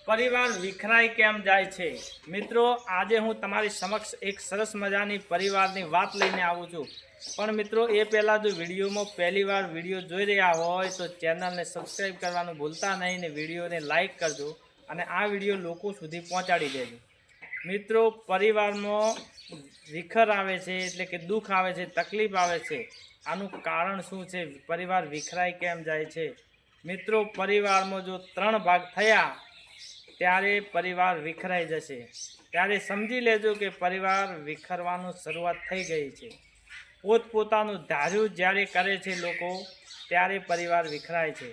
પરિવાર વિખરાઈ કેમ જાય છે? મિત્રો, આજે હું તમારી સમક્ષ એક સરસ મજાની પરિવારની વાત લઈને આવું છું. પણ મિત્રો, એ પહેલાં જો વિડીયોમાં પહેલી વાર વિડીયો જોઈ રહ્યા હોય તો ચેનલને સબસ્ક્રાઈબ કરવાનું ભૂલતા નહીં ને વિડીયોને લાઈક કરજો અને આ વિડીયો લોકો સુધી પહોંચાડી દેજો. મિત્રો, પરિવારમાં વિખર આવે છે એટલે કે દુઃખ આવે છે, તકલીફ આવે છે. આનું કારણ શું છે? પરિવાર વિખરાઈ કેમ જાય છે? મિત્રો, પરિવારમાં જો 3 ભાગ થયા ત્યારે પરિવાર વિખરાઈ જશે. ત્યારે સમજી લેજો કે પરિવાર વિખરવાનું શરૂઆત થઈ ગઈ છે. પોતપોતાનું ધાર્યું જ્યારે કરે છે લોકો ત્યારે પરિવાર વિખરાય છે.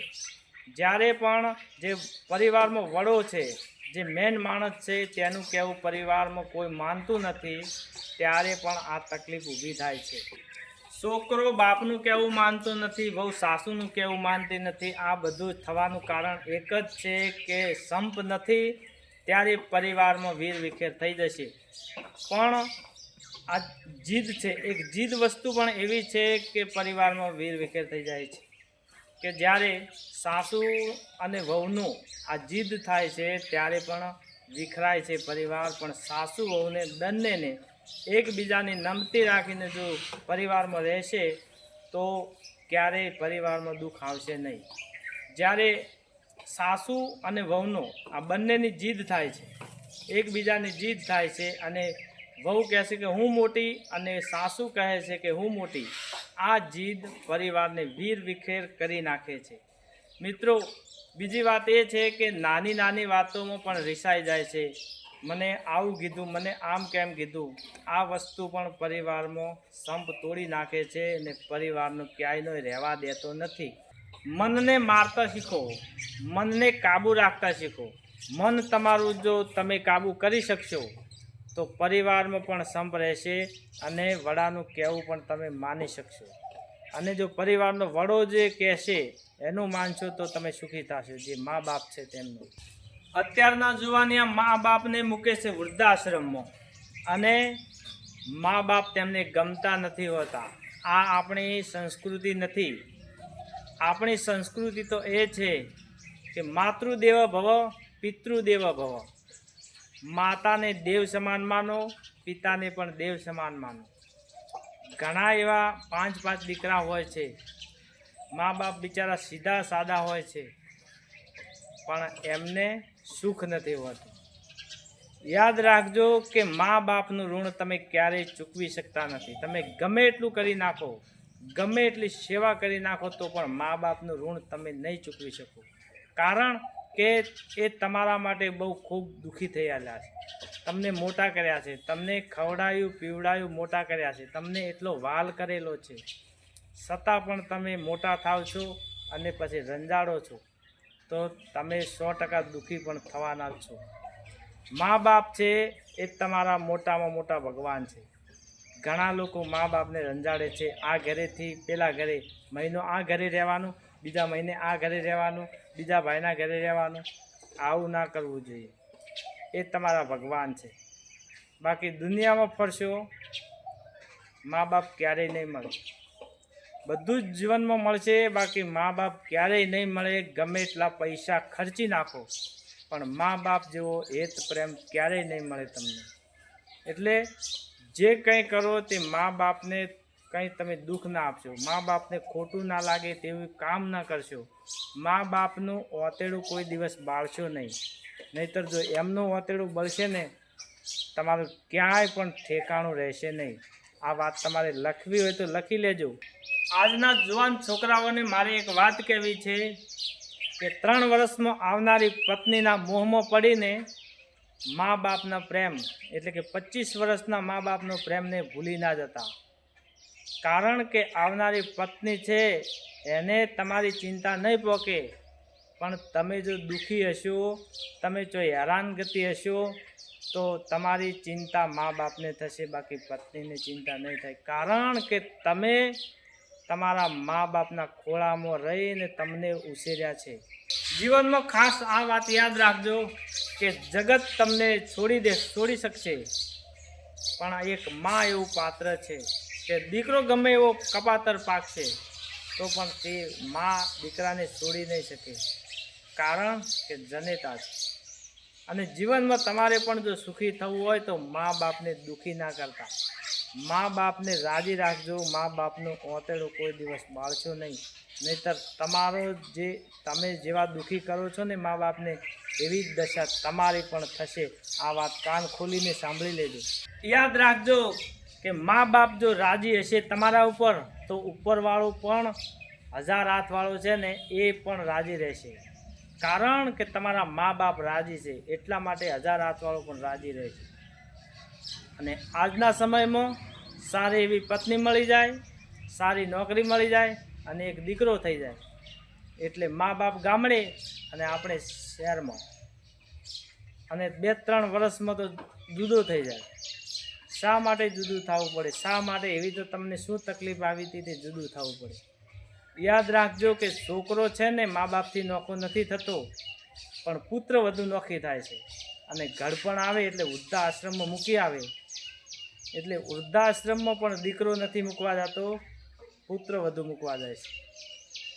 જ્યારે પણ જે પરિવારમાં વડો છે, જે મેન માણસ છે, તેનું કહેવું પરિવારમાં કોઈ માનતું નથી, ત્યારે પણ આ તકલીફ ઊભી થાય છે. છોકરો બાપનું કહેવું માનતો નથી, વહુ સાસુનું કહેવું માનતી નથી. આ બધું થવાનું કારણ એક જ છે કે સંપ નથી, ત્યારે પરિવારમાં વીર વિખેર થઈ જશે. પણ આ જીદ છે, એક જીદ વસ્તુ પણ એવી છે કે પરિવારમાં વીર વિખેર થઈ જાય છે કે જ્યારે સાસુ અને વહુનું આ જીદ થાય છે ત્યારે પણ વિખરાય છે પરિવાર. પણ સાસુ વહુને બંનેને એકબીજાની નમતી રાખીને જો પરિવારમાં રહેશે તો ક્યારેય પરિવારમાં દુઃખ આવશે નહીં. જ્યારે સાસુ અને વહુનો આ બંનેની જીદ થાય છે, એકબીજાની જીદ થાય છે અને વહુ કહે છે કે હું મોટી અને સાસુ કહે છે કે હું મોટી, આ જીદ પરિવારને વીર વિખેર કરી નાખે છે. મિત્રો, બીજી વાત એ છે કે નાની નાની વાતોમાં પણ રિસાઈ જાય છે. મને આવું કીધું, મને આમ કેમ કીધું. આ વસ્તુ પણ પરિવારમાં સંપ તોડી નાખે છે અને પરિવારનો ક્યાંયનો રહેવા દેતો નથી. મનને મારતા શીખો, મનને કાબૂ રાખતા શીખો. મન તમારું જો તમે કાબૂ કરી શકશો તો પરિવારમાં પણ સંપ રહેશે અને વડાનું કહેવું પણ તમે માની શકશો. અને જો પરિવારનો વડો જે કહેશે એનું માનશો તો તમે સુખી થશો, જે મા બાપ છે તેમનું. અત્યારના જુવાનિયા મા બાપને મૂકે છે વૃદ્ધાશ્રમમાં અને મા બાપ તેમને ગમતા નથી હોતા. આ આપણી સંસ્કૃતિ નથી. આપણી સંસ્કૃતિ તો એ છે કે માતૃદેવ ભવ, પિતૃદેવ ભવ. માતાને દેવ સમાન માનો, પિતાને પણ દેવ સમાન માનો. ઘણા એવા 5 દીકરા હોય છે, મા બાપ બિચારા સીધા સાદા હોય છે પણ એમને સુખ નથી હોતું. યાદ રાખજો કે મા બાપનું ઋણ તમે ક્યારેય ચૂકવી શકતા નથી. તમે ગમે એટલું કરી નાખો, ગમે એટલી સેવા કરી નાખો તો પણ મા બાપનું ઋણ તમે નહીં ચૂકવી શકો. કારણ કે એ તમારા માટે બહુ ખૂબ દુઃખી થયેલા છે. તમને મોટા કર્યા છે, તમને ખવડાવ્યું પીવડાવ્યું મોટા કર્યા છે, તમને એટલો વાલ કરેલો છે, છતાં પણ તમે મોટા થાવ છો અને પછી રંજાડો છો તો તમે 100% દુઃખી પણ થવાના છો. મા બાપ છે એ તમારા મોટામાં મોટા ભગવાન છે. ઘણા લોકો મા બાપને રંજાડે છે. આ ઘરેથી પેલા ઘરે મહિનો આ ઘરે રહેવાનું, બીજા મહિને આ ઘરે રહેવાનું, બીજા ભાઈના ઘરે રહેવાનું. આવું ના કરવું જોઈએ. એ તમારા ભગવાન છે. બાકી દુનિયામાં ફરશો, મા બાપ ક્યારેય નહીં મળે. બધું જ જીવનમાં મળશે, બાકી મા બાપ ક્યારેય નહીં મળે. ગમે એટલા પૈસા ખર્ચી નાખો પણ મા બાપ જેવો હેત પ્રેમ ક્યારેય નહીં મળે તમને. એટલે જે કંઈ કરો તે મા બાપને કંઈ તમે દુઃખ ના આપશો, મા બાપને ખોટું ના લાગે તેવું કામ ના કરશો. મા બાપનું ઓતેડું કોઈ દિવસ બાળશો નહીં, નહીંતર જો એમનું ઓતેડું બળશે ને તમારું ક્યાંય પણ ઠેકાણું રહેશે નહીં. આ વાત તમારે લખવી હોય તો લખી લેજો. આજના જુવાન છોકરાઓને મારે એક વાત કહેવી છે કે 3 વર્ષમાં આવનારી પત્નીના મોહમાં પડીને મા બાપના પ્રેમ એટલે કે 25 વર્ષના મા બાપનો પ્રેમને ભૂલી ના જતા. કારણ કે આવનારી પત્ની છે એને તમારી ચિંતા નહીં પોકે, પણ તમે જો દુઃખી હશો, તમે જો હેરાનગતિ હશો તો તમારી ચિંતા મા બાપને થશે, બાકી પત્નીને ચિંતા નહીં થાય. કારણ કે તમે તમારા મા બાપના ખોળામાં રહીને તમને ઉછેર્યા છે. જીવનમાં ખાસ આ વાત યાદ રાખજો કે જગત તમને છોડી શકશે પણ એક મા એવું પાત્ર છે કે દીકરો ગમે એવો કપાતર પાકશે તો પણ તે મા દીકરાને છોડી નહીં શકે. કારણ કે જનેતા છે. અને જીવનમાં તમારે પણ જો સુખી થવું હોય તો મા બાપને દુઃખી ના કરતા, મા બાપને રાજી રાખજો. મા બાપનું ઓતેડો કોઈ દિવસ બાળશો નહીં, નહીંતર તમારો જે તમે જેવા દુઃખી કરો છો ને મા બાપને, એવી જ દશા તમારી પણ થશે. આ વાત કાન ખોલીને સાંભળી લેજો. યાદ રાખજો કે મા બાપ જો રાજી હશે તમારા ઉપર, તો ઉપરવાળો પણ 1000 હાથવાળો છે ને એ પણ રાજી રહેશે. કારણ કે તમારા મા બાપ રાજી છે એટલા માટે 1000 હાથવાળો પણ રાજી રહે છે. અને આજના સમયમાં સારી એવી પત્ની મળી જાય, સારી નોકરી મળી જાય અને એક દીકરો થઈ જાય એટલે મા બાપ ગામડે અને આપણે શહેરમાં, અને 2-3 વર્ષમાં તો જુદો થઈ જાય. શા માટે જુદું થવું પડે? શા માટે? એવી તો તમને શું તકલીફ આવી હતી તે જુદું થવું પડે? યાદ રાખજો કે છોકરો છે ને મા બાપથી નોખો નથી થતો, પણ પુત્ર વધુ નોખી થાય છે. અને ઘડપણ આવે એટલે વૃદ્ધાશ્રમમાં મૂકી આવે, એટલે વૃદ્ધાશ્રમમાં પણ દીકરો નથી મૂકવા જતો, પુત્ર વધુ મૂકવા જાય છે.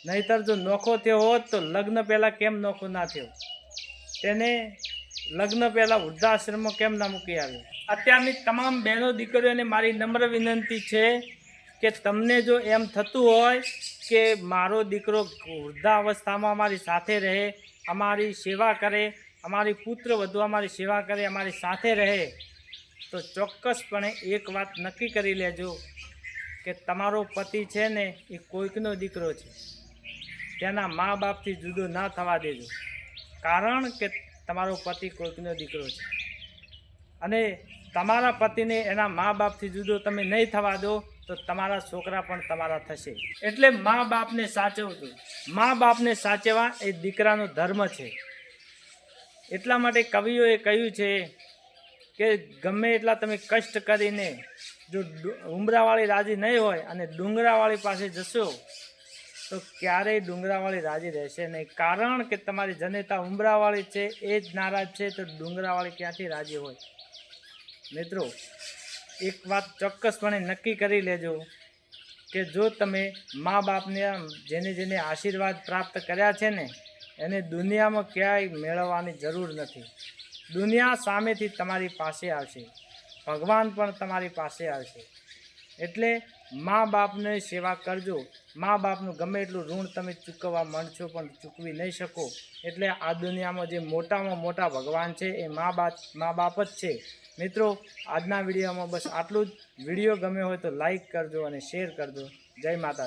નહીંતર જો નોખો થયો હોત તો લગ્ન પહેલાં કેમ નોખો ના થયો? તેને લગ્ન પહેલાં વૃદ્ધાશ્રમમાં કેમ ના મૂકી આવ્યો? અત્યારની તમામ બહેનો દીકરીઓને મારી નમ્ર વિનંતી છે કે તમને જો એમ થતું હોય કે મારો દીકરો વૃદ્ધાવસ્થામાં અમારી સાથે રહે, અમારી સેવા કરે, અમારી પુત્ર વધુ અમારી સેવા કરે, અમારી સાથે રહે, તો ચોક્કસપણે એક વાત નક્કી કરી લેજો કે તમારો પતિ છે ને એ કોઈકનો દીકરો છે. તેના મા બાપથી જુદો ના થવા દેજો, કારણ કે તમારો પતિ કોઈકનો દીકરો છે. અને તમારા પતિને એના મા બાપથી જુદો તમે નહીં થવા દો તો તમારા છોકરા પણ તમારા થશે. એટલે મા બાપને સાચવજો. મા બાપને સાચવવા એ દીકરાનો ધર્મ છે. એટલા માટે કવિઓએ કહ્યું છે કે ગમે એટલા તમે કષ્ટ કરીને જો ઉંબરાવાળી રાજી નહીં હોય અને ડુંગરાવાળી પાસે જશો તો ક્યારેય ડુંગરાવાળી રાજી રહેશે નહીં. કારણ કે તમારી જનેતા ઉંબરાવાળી છે એ જ નારાજ છે, તો ડુંગરાવાળી ક્યાંથી રાજી હોય? મિત્રો, એક વાત ચોક્કસપણે નક્કી કરી લેજો કે જો તમે મા બાપને જેને જેને આશીર્વાદ પ્રાપ્ત કર્યા છે ને એને દુનિયામાં ક્યાંય મેળવવાની જરૂર નથી. દુનિયા સામેથી તમારી પાસે આવશે, ભગવાન પણ તમારી પાસે આવશે. એટલે મા બાપને સેવા કરજો. મા બાપનું ગમે એટલું ઋણ તમે ચૂકવવા માંડશો પણ ચૂકવી નહીં શકો. એટલે આ દુનિયામાં જે મોટામાં મોટા ભગવાન છે એ મા બાપ જ છે. મિત્રો, આજના વિડીયોમાં બસ આટલું જ. વિડીયો ગમ્યો હોય તો લાઈક કરજો અને શેર કરજો. જય માતાજી.